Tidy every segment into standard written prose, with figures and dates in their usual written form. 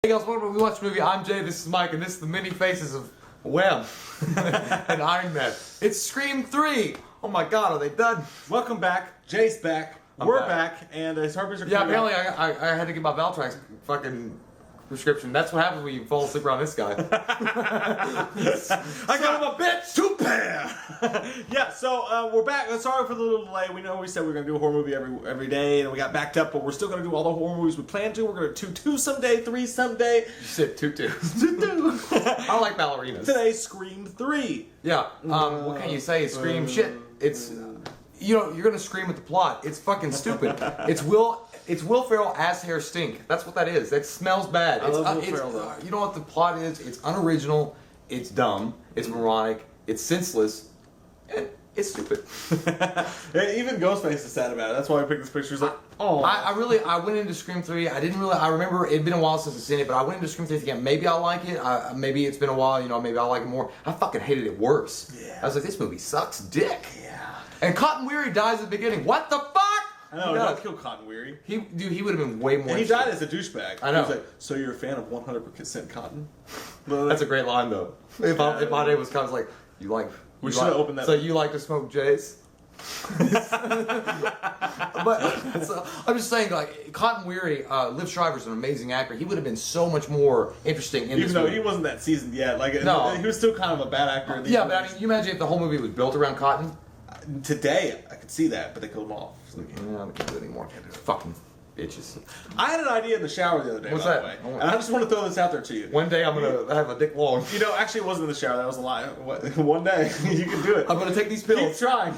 Hey guys, welcome to We Watch Movie. I'm Jay, this is Mike, and this is the many faces of Wham and Iron Man. It's Scream 3! Oh my god, are they done? Welcome back. Jay's back. We're back. And his herpes are Yeah, apparently I had to get my Valtrex fucking prescription. That's what happens when you fall asleep around this guy. I got him a bitch! Two pair! Yeah, so we're back. Sorry for the little delay. We know we said we were going to do a horror movie every day, and we got backed up, but we're still going to do all the horror movies we planned to. We're going to do 2 someday, 3 someday. You said 2-2. I like ballerinas. Today, Scream 3. Yeah, what can you say? Scream shit. It's, you know, you're gonna scream at the plot. It's fucking stupid. It's Will Ferrell ass hair stink. That's what that is. That smells bad. I love Will Ferrell though. You know what the plot is? It's unoriginal. It's dumb. It's moronic. It's senseless. And it's stupid. Even Ghostface is sad about it. That's why I picked this picture. He's like, oh. I went into Scream 3. I remember it'd been a while since I've seen it, but I went into Scream 3 thinking maybe I'll like it. Maybe it's been a while, you know, maybe I'll like it more. I fucking hated it worse. Yeah. I was like, this movie sucks dick. Yeah. And Cotton Weary dies at the beginning. What the fuck? I know, don't kill Cotton Weary. He would have been way more. And he died as a douchebag. I know. He was like, so you're a fan of 100% Cotton? That's a great line though. If my name was Cotton, it's like, you like. We should have opened that. So you like to smoke J's? But so, I'm just saying, like, Cotton Weary, Liv Schreiber's an amazing actor. He would have been so much more interesting in this Even though movie. he wasn't that seasoned yet. Like, No. he was still kind of a bad actor. In these Yeah, but I movies. mean, you imagine if the whole movie was built around Cotton. Today, I could see that, but they killed him off. Yeah, I can't do it anymore. Fucking bitches. I had an idea in the shower the other day, What's by that? the way. And I just want to throw this out there to you. One day I'm gonna have a dick long. You know, actually, it wasn't in the shower. That was a lie. One day, you can do it. I'm gonna take these Keep pills. trying.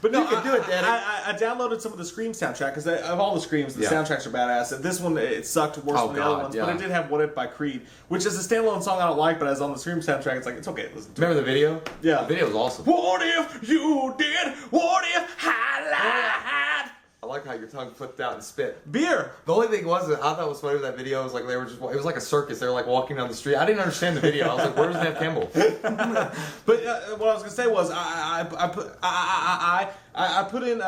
But no, You can do it, Daddy. I downloaded some of the Scream soundtrack because of all the Screams, the soundtracks are badass. And this one, it sucked worse than the other ones, but it did have "What If" by Creed, which is a standalone song I don't like, but as on the Scream soundtrack, it's like it's okay. Listen to Remember the video? Yeah. The video was awesome. What if you did? What if I lied? I like how your tongue flipped out and spit. Beer. The only thing was that I thought was funny with that video was like they were just, it was like a circus. They were like walking down the street. I didn't understand the video. I was like, where's Nev Campbell? But what I was gonna say was I put in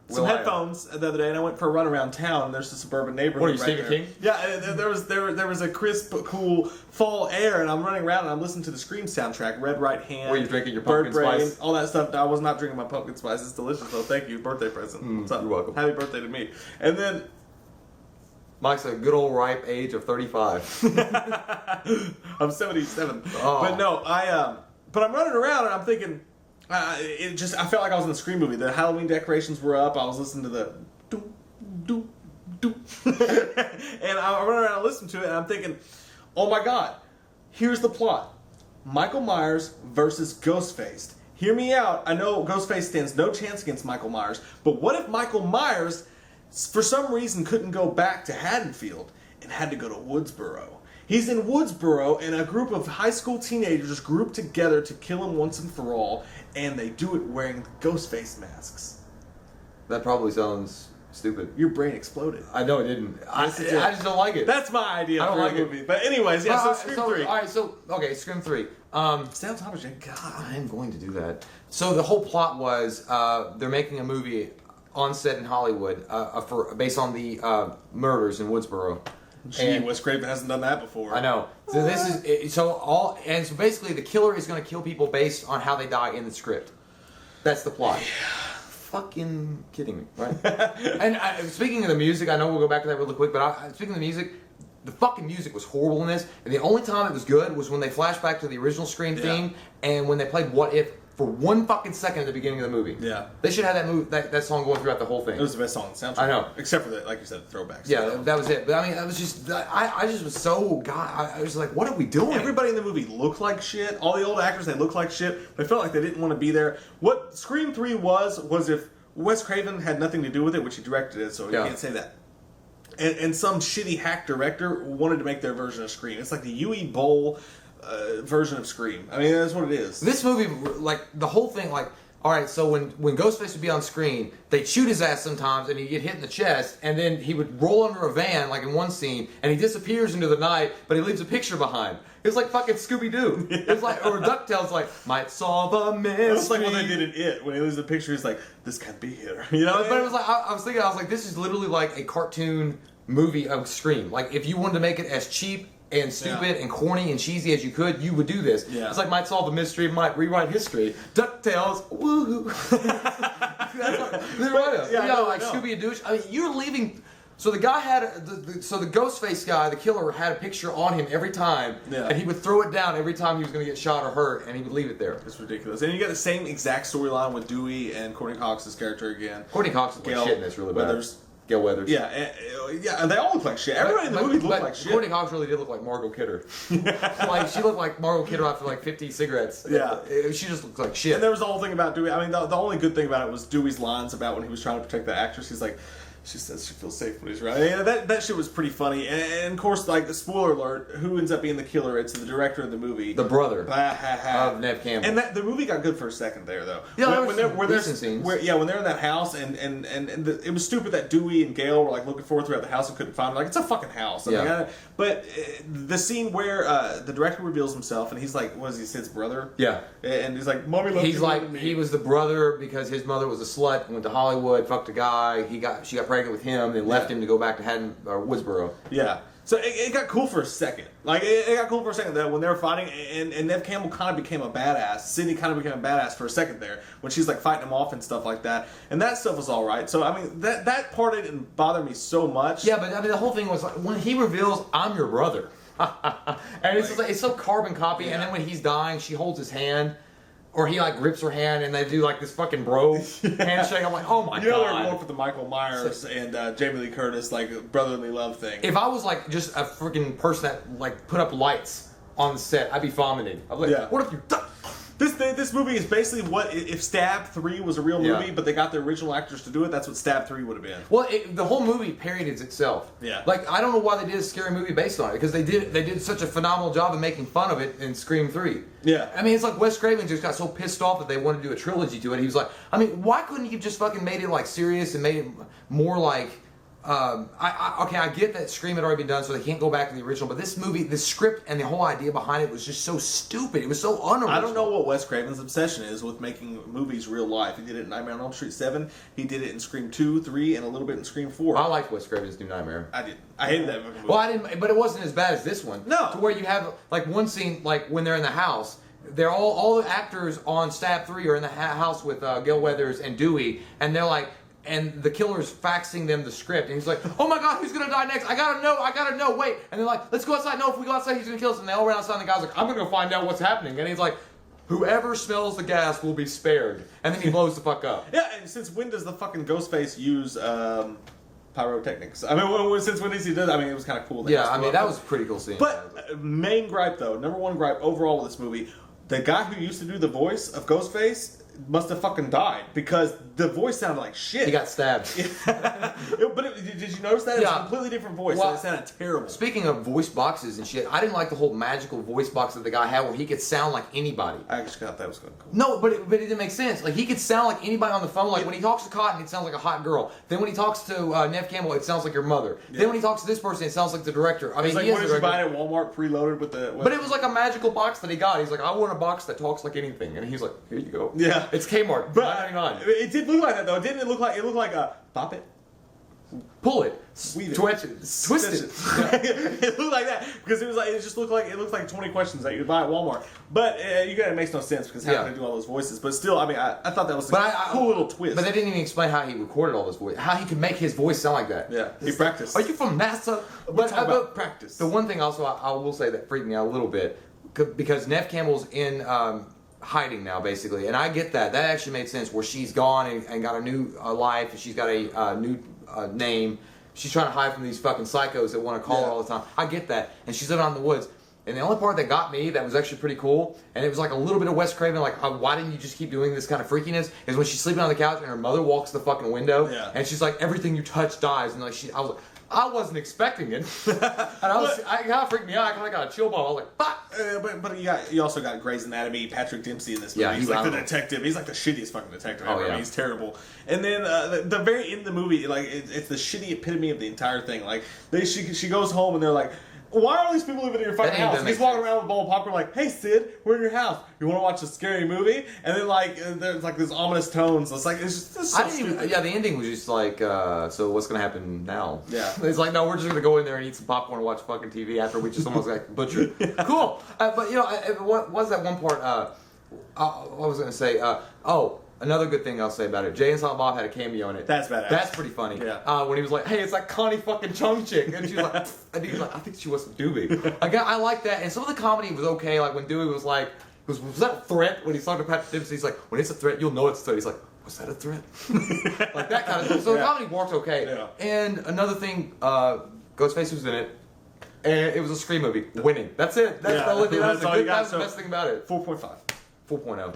some headphones the other day and I went for a run around town. There's a suburban neighborhood. What are you, right Stephen there. King? Yeah, there was a crisp, cool fall air, and I'm running around and I'm listening to the Scream soundtrack. Red Right Hand. Were you drinking your Bird pumpkin Brain, spice? all that stuff. I was not drinking my pumpkin spice. It's delicious though. Thank you, birthday present. What's up? You're welcome. Happy birthday to me. And then Mike's a good old ripe age of 35. I'm 77. Oh. But no, but I'm running around and I'm thinking, I felt like I was in a Scream movie. The Halloween decorations were up. I was listening to the doo doo doo, and I run around and listen to it, and I'm thinking, oh my god, here's the plot: Michael Myers versus Ghostface. Hear me out. I know Ghostface stands no chance against Michael Myers, but what if Michael Myers, for some reason, couldn't go back to Haddonfield and had to go to Woodsboro? He's in Woodsboro, and a group of high school teenagers group together to kill him once and for all, and they do it wearing Ghostface masks. That probably sounds stupid. Your brain exploded. I know it didn't. I Yes, it did. just don't like it. That's my idea I don't for like a it. movie. But anyways, yeah, so Scream 3. Alright, okay, Scream 3. Stay on top of it. God, I'm going to do that. So the whole plot was they're making a movie on set in Hollywood based on the murders in Woodsboro. Gee, Wes Craven hasn't done that before. I know. So this is so basically the killer is going to kill people based on how they die in the script. That's the plot. Fucking kidding me, right? And speaking of the music, I know we'll go back to that really quick, but speaking of the music, the fucking music was horrible in this, and the only time it was good was when they flashed back to the original Scream theme and when they played "What If" for 1 fucking second at the beginning of the movie. Yeah. They should have that song going throughout the whole thing. It was the best song on the soundtrack. I know. Except for the, like you said, the throwbacks. Yeah, that was it. But I mean, I was just, I just was so, I was like, what are we doing? Everybody in the movie looked like shit. All the old actors, they looked like shit. They felt like they didn't want to be there. What Scream 3 was if Wes Craven had nothing to do with it, which he directed it, so you can't say that. And some shitty hack director wanted to make their version of Scream. It's like the Yui Bowl version of Scream. I mean, that's what it is. This movie, like, the whole thing, like, alright, so when Ghostface would be on screen, they'd shoot his ass sometimes and he'd get hit in the chest, and then he would roll under a van, like in one scene, and he disappears into the night, but he leaves a picture behind. It was like fucking Scooby-Doo. It was like, or DuckTales, like, might solve a mystery. It's like what they did in It, when he leaves the picture, he's like, this can't be here. You know? But it was like, I was thinking, this is literally like a cartoon movie of Scream. Like, if you wanted to make it as cheap and stupid and corny and cheesy as you could, you would do this. Yeah. It's like might solve a mystery, might rewrite history. DuckTales, woohoo. Like Scooby and Douche. I mean, you're leaving. So the guy had so the Ghostface guy, the killer, had a picture on him every time, and he would throw it down every time he was going to get shot or hurt, and he would leave it there. It's ridiculous. And you got the same exact storyline with Dewey and Courtney Cox's character again. Courtney Cox is like shit in this, really bad. Gail Weathers. Yeah, and they all look like shit. Everybody in the movie looked like shit. Courtney Cox really did look like Margot Kidder. Like she looked like Margot Kidder after like 50 cigarettes. Yeah, she just looked like shit. And there was the whole thing about Dewey. I mean, the only good thing about it was Dewey's lines about when he was trying to protect the actress. He's like, she says she feels safe when he's right. Yeah, that shit was pretty funny. And of course, like, the spoiler alert, who ends up being the killer? It's the director of the movie. The brother of Nev Campbell. And the movie got good for a second there, though. Yeah, when they're in that house, and it was stupid that Dewey and Gail were, like, looking forward throughout the house and couldn't find her. Like, it's a fucking house. But the scene where the director reveals himself, and he's like, what is he, Sid's brother? Yeah. And he's like, Mommy loves He's like, he was the brother because his mother was a slut, went to Hollywood, fucked a guy, she got pregnant with him, then left him to go back to Woodsboro. Yeah. So it got cool for a second. Like, it got cool for a second that when they were fighting, and Nev Campbell kind of became a badass. Sydney kind of became a badass for a second there, when she's, like, fighting him off and stuff like that. And that stuff was alright. So, I mean, that part didn't bother me so much. Yeah, but, I mean, the whole thing was, like, when he reveals, I'm your brother. And it's, like, it's so carbon copy, and then when he's dying, she holds his hand. Or he, like, grips her hand and they do, like, this fucking bro handshake. I'm like, oh my God. You know they're going for the Michael Myers and Jamie Lee Curtis, like, brotherly love thing. If I was, like, just a freaking person that, like, put up lights on the set, I'd be vomiting. I'd be like, what if you... This movie is basically what if Stab 3 was a real movie, but they got the original actors to do it. That's what Stab 3 would have been. Well, the whole movie parodies itself. Yeah. Like, I don't know why they did a scary movie based on it, because they did such a phenomenal job of making fun of it in Scream 3. Yeah. I mean, it's like Wes Craven just got so pissed off that they wanted to do a trilogy to it. He was like, I mean, why couldn't you just fucking made it like serious and made it more like... I get that Scream had already been done, so they can't go back to the original. But this movie, the script and the whole idea behind it was just so stupid. It was so unoriginal. I don't know what Wes Craven's obsession is with making movies real life. He did it in Nightmare on Elm Street 7. He did it in Scream 2, 3, and a little bit in Scream 4. I liked Wes Craven's New Nightmare. I did. I hated that movie. Well, I didn't, but it wasn't as bad as this one. No. To where you have like one scene, like when they're in the house. They're all the actors on Stab 3 are in the house with Gail Weathers and Dewey, and they're like. And the killer's faxing them the script, and he's like, "Oh my God, who's gonna die next? I gotta know, wait!" And they're like, "Let's go outside. No, if we go outside, he's gonna kill us." And they all run outside, and the guy's like, "I'm gonna go find out what's happening." And he's like, "Whoever smells the gas will be spared." And then he blows the fuck up. Yeah, and since when does the fucking Ghostface use pyrotechnics? I mean, since when does he do that? I mean, it was kind of cool. Yeah, I mean, that was a pretty cool scene. But main gripe though, number one gripe overall with this movie, the guy who used to do the voice of Ghostface must have fucking died because the voice sounded like shit. He got stabbed. Did you notice that? It was a completely different voice. Well, and it sounded terrible. Speaking of voice boxes and shit, I didn't like the whole magical voice box that the guy had where he could sound like anybody. I actually thought that was kind of cool. No, but it didn't make sense. Like, he could sound like anybody on the phone. Like, when he talks to Cotton, it sounds like a hot girl. Then when he talks to Nev Campbell, it sounds like your mother. Yeah. Then when he talks to this person, it sounds like the director. I mean, like, what did you buy at Walmart preloaded with the... But it was like a magical box that he got. He's like, I want a box that talks like anything. And he's like, here you go. Yeah. It's Kmart. But it did look like that, though. Didn't it look like a pop it? Pull it, sweet it, twitch it, twist it. It looked like that because it looked like 20 questions that you'd buy at Walmart. But it makes no sense because how can they do all those voices? But still, I mean, I thought that was a cool little twist. But they didn't even explain how he recorded all those voices, how he could make his voice sound like that. Yeah, he practiced. Are you from NASA? But practice. The one thing also I will say that freaked me out a little bit because Nev Campbell's in. Hiding now, basically, and I get that. That actually made sense. Where she's gone and got a new life, and she's got a new name. She's trying to hide from these fucking psychos that want to call her all the time. I get that, and she's living out in the woods. And the only part that got me that was actually pretty cool, and it was like a little bit of Wes Craven, like, why didn't you just keep doing this kind of freakiness? Is when she's sleeping on the couch and her mother walks the fucking window, and she's like, everything you touch dies, and like I was like. I wasn't expecting it, and I kind of freaked me out. I kind of got a chill bump. I was like, "Fuck!" But you also got Grey's Anatomy, Patrick Dempsey in this movie. Yeah, he's like the detective. He's like the shittiest fucking detective ever. Yeah. I mean, he's terrible. And then the very end of the movie, like it's the shitty epitome of the entire thing. Like she goes home and they're like. Why are all these people living in your fucking That house? doesn't He's make walking sense. around with a bowl of popcorn like, hey Sid, we're in your house. You want to watch a scary movie? And then like there's like this ominous tones. It's like it's just so I didn't even, stupid. yeah, the ending was just like, so what's gonna happen now? Yeah. It's like, no, we're just gonna go in there and eat some popcorn and watch fucking TV after we just almost got butchered. Cool. But you know, what was that one part? What was I gonna say? Another good thing I'll say about it. Jay and Silent Bob had a cameo in it. That's badass. That's pretty funny. Yeah. When he was like, "Hey, it's like Connie fucking Chung chick," and she was like, and he was like, "I think she was some Dewey." I like that, and some of the comedy was okay. Like when Dewey was like, "Was that a threat?" When he's talking to Patrick Dempsey, he's like, "When it's a threat, you'll know it's a threat." He's like, "Was that a threat?" Like that kind of thing. So the comedy worked okay. Yeah. And another thing, Ghostface was in it. And it was a Scream movie. Winning. That's it. That's the only thing. That's all you got. the best thing about it. 4.5. 4.0.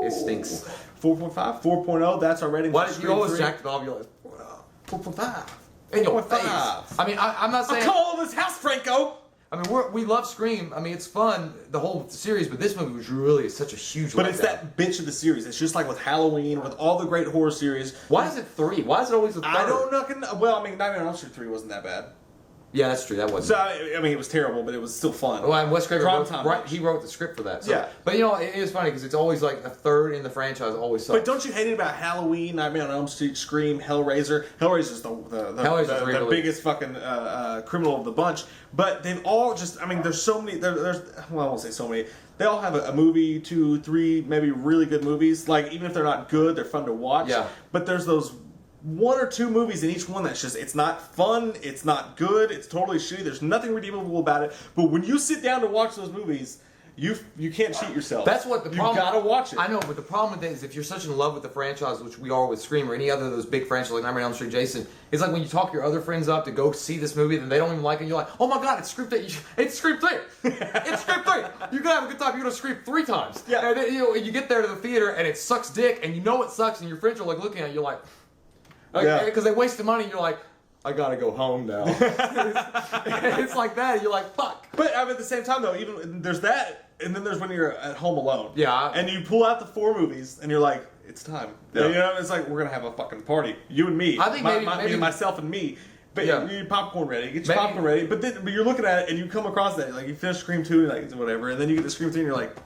It stinks. 4.5, 4.0. That's our rating. Why for did you Scream always 3. jack it off? You're like, 4.5. in your 4.5. face. I mean, I'm not saying. I call this house, Franco. I mean, we love Scream. I mean, it's fun, the whole series, but this movie was really such a huge. But it's letdown. that bitch of the series. It's just like with Halloween, with all the great horror series. Why is it 3? Why is it always a third? I don't know. Well, I mean, Nightmare on Elm Street 3 wasn't that bad. Yeah, that's true. That wasn't. So I mean, it was terrible, but it was still fun. Well, and Wes Craven Primetime he wrote the script for that. So. Yeah. But you know, it is funny because it's always like a third in the franchise always sucks. But don't you hate it about Halloween, Nightmare on Elm Street, Scream, Hellraiser? Hellraiser's the biggest fucking criminal of the bunch. But they've all just, I mean, there's so many, there's well, I won't say so many. They all have a movie, 2, 3, maybe really good movies. Like, even if they're not good, they're fun to watch. Yeah. But there's those 1 or 2 movies in each one that's just, it's not fun, it's not good, it's totally shitty, there's nothing redeemable about it. But when you sit down to watch those movies, you can't cheat yourself. That's what the problem. You gotta watch it. I know, but the problem with it is if you're such in love with the franchise, which we are with Scream or any other of those big franchises like Nightmare on Elm Street, Jason, it's like when you talk your other friends up to go see this movie, then they don't even like it. You're like, oh my god, it's Scream 3. It's Scream 3. It's Scream 3. You're gonna have a good time. You're gonna scream 3 times. Yeah. And then, you get there to the theater and it sucks dick, and you know it sucks, and your friends are like looking at you like, because they wasted money. And you're like, I gotta go home now. It's like that. And you're like, fuck. But I mean, at the same time, though, even there's that, and then there's when you're at home alone. Yeah. And you pull out the 4 movies, and you're like, it's time. Yeah. And, you know, it's like we're gonna have a fucking party. You and me. I think maybe myself and me. But Yeah. you need popcorn ready. Get your popcorn ready. But you're looking at it, and you come across that, like you finish Scream 2, and like whatever, and then you get to Scream 3, and you're like,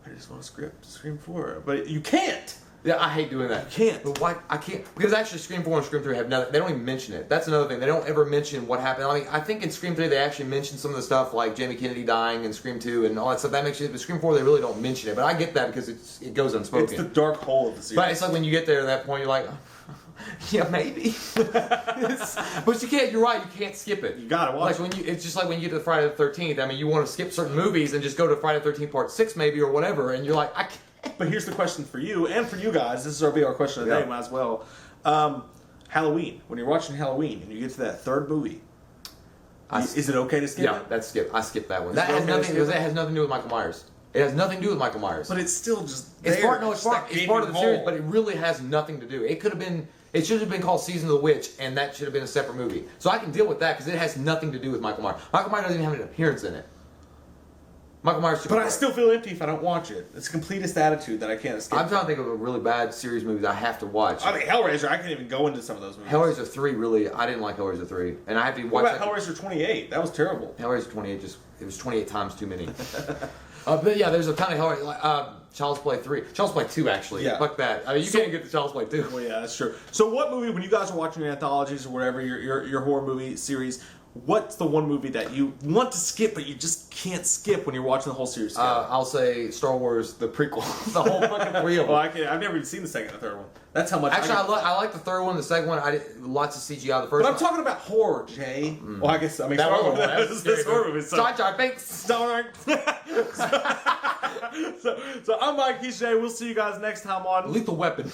I just want to script Scream 4, but you can't. Yeah, I hate doing that. You can't. But why? I can't. Because actually, Scream 4 and Scream 3 have nothing. They don't even mention it. That's another thing. They don't ever mention what happened. I mean, I think in Scream 3 they actually mention some of the stuff like Jamie Kennedy dying and Scream 2 and all that stuff. That makes it. But Scream 4 they really don't mention it. But I get that because it goes unspoken. It's the dark hole of the series. But it's like when you get there to that point, you're like, yeah, maybe. But you can't. You're right. You can't skip it. You gotta watch. Like it's just like when you get to Friday the 13th. I mean, you want to skip certain movies and just go to Friday the 13th Part 6 maybe or whatever, and you're like, I can't. But here's the question for you and for you guys. This is our question of the day, might as well. Halloween. When you're watching Halloween and you get to that 3rd movie, is it okay to skip Yeah, it? that's skip. I skipped that one. Is That it has okay to nothing. skip That has nothing to do with Michael Myers. It has nothing to do with Michael Myers. But it's still just It's there. part. No, it's part. It's part of the Gaping series, hole. but it really has nothing to do. It could have been. It should have been called Season of the Witch, and that should have been a separate movie. So I can deal with that because it has nothing to do with Michael Myers. Michael Myers doesn't even have an appearance in it. Michael Myers. But I still feel empty if I don't watch it. It's the completest attitude that I can't escape. I'm trying to think of a really bad series movie that I have to watch. I mean, Hellraiser. I can't even go into some of those movies. Hellraiser 3 really. I didn't like Hellraiser 3, and I have to watch. What about Hellraiser 28? That was terrible. Hellraiser 28 it was 28 times too many. But yeah, there's a ton of Hellraiser. Child's Play 3. Child's Play 2, actually. Yeah. Fuck that. I mean, you can't get the Child's Play 2. Well, yeah, that's true. So, what movie, when you guys are watching your anthologies or whatever, your horror movie series, what's the one movie that you want to skip but you just can't skip when you're watching the whole series together? I'll say Star Wars, the prequel. The whole fucking 3 of them. Well, I've never even seen the second and the third one. That's how much. Actually, I like the 3rd one. The 2nd one, I did lots of CGI. The 1st But one. I'm talking about horror, Jay. Well, I guess That Star one, Wars. that's This scary, horror dude. movie. So, Jar Jar Binks. so I'm Mike. He's Jay. We'll see you guys next time on Lethal Weapon.